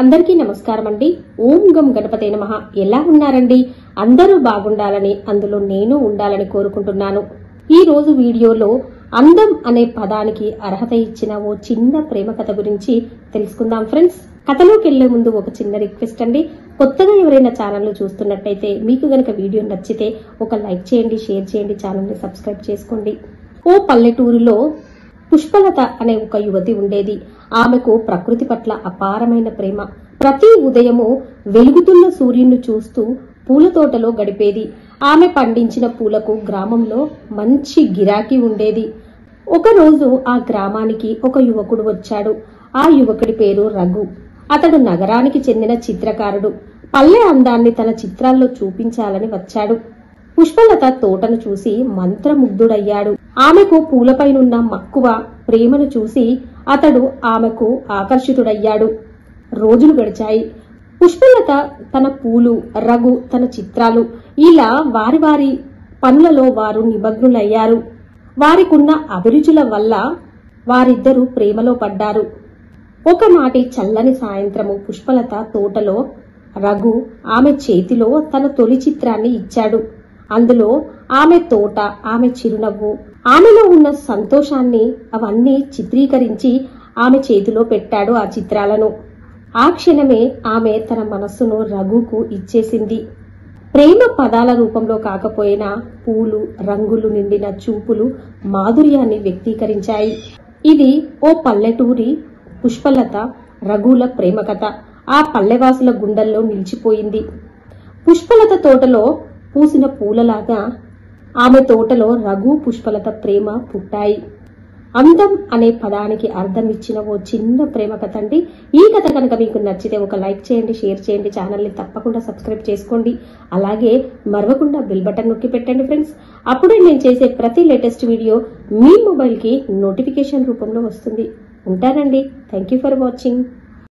అందరికీ నమస్కారం అండి. ఓం గం గణపతే నమః. ఎలా ఉన్నారండి? అందరూ బాగుండాలని, అందులో నేను ఉండాలని కోరుకుంటున్నాను. ఈ రోజు వీడియోలో అందం అనే పదానికి అర్హత ఇచ్చిన ఓ చిన్న ప్రేమ కథ గురించి తెలుసుకుందాం ఫ్రెండ్స్. కథలోకి వెళ్లే ముందు ఒక చిన్న రిక్వెస్ట్ అండి. కొత్తగా ఎవరైనా ఛానల్ చూస్తున్నట్టయితే మీకు గనక వీడియో నచ్చితే ఒక లైక్ చేయండి, షేర్ చేయండి, ఛానల్ ని సబ్స్క్రైబ్ చేసుకోండి. ఓ పల్లెటూరులో పుష్పలత అనే ఒక యువతి ఉండేది. ఆమెకు ప్రకృతి పట్ల అపారమైన ప్రేమ. ప్రతి ఉదయము వెలుగుతున్న సూర్యుని చూస్తూ పూల తోటలో గడిపేది. ఆమె పండించిన పూలకు గ్రామంలో మంచి గిరాకీ ఉండేది. ఒకరోజు ఆ గ్రామానికి ఒక యువకుడు వచ్చాడు. ఆ యువకుడి పేరు రఘు. అతడు నగరానికి చెందిన చిత్రకారుడు. పల్లె అందాన్ని తన చిత్రాల్లో చూపించాలని వచ్చాడు. పుష్పలత తోటను చూసి మంత్రముగ్ధుడయ్యాడు. ఆమెకు పూలపైనున్న మక్కువ, ప్రేమను చూసి అతడు ఆమెకు ఆకర్షితుడయ్యాడు. రోజులు గడిచాయి. పుష్పలత తన పూలు, రఘు తన చిత్రాలు, ఇలా వారి వారి పనులలో వారు నిమగ్నులయ్యారు. వారికున్న అభిరుచుల వల్ల వారిద్దరూ ప్రేమలో పడ్డారు. ఒకనాటి చల్లని సాయంత్రము పుష్పలత తోటలో రఘు ఆమె చేతిలో తన తొలి చిత్రాన్ని ఇచ్చాడు. అందులో ఆమె తోట, ఆమె చిరునవ్వు, ఆమెలో ఉన్న సంతోషాన్ని అవన్నీ చిత్రీకరించి ఆమె చేతిలో పెట్టాడు ఆ చిత్రాలను. ఆ క్షణమే ఆమె తన మనస్సును రఘుకు ఇచ్చేసింది. ప్రేమ పదాల రూపంలో కాకపోయినా పూలు, రంగులు నిండిన చూపులు మాధుర్యాన్ని వ్యక్తీకరించాయి. ఇది ఓ పల్లెటూరి పుష్పలత, రఘుల ప్రేమ కథ. ఆ పల్లెవాసుల గుండెల్లో నిలిచిపోయింది. పుష్పలత తోటలో పూసిన పూలలాగా ఆమె తోటలో రఘు, పుష్పలత ప్రేమ పుట్టాయి. అందం అనే పదానికి అర్థం ఇచ్చిన ఓ చిన్న ప్రేమ కథ అండి. ఈ కథ కనుక మీకు నచ్చితే ఒక లైక్ చేయండి, షేర్ చేయండి, ఛానల్ని తప్పకుండా సబ్స్క్రైబ్ చేసుకోండి. అలాగే మరవకుండా బెల్ బటన్ నొక్కి పెట్టండి ఫ్రెండ్స్. అప్పుడే నేను చేసే ప్రతి లేటెస్ట్ వీడియో మీ మొబైల్కి నోటిఫికేషన్ రూపంలో వస్తుంది. ఉంటానండి. Thank you for watching.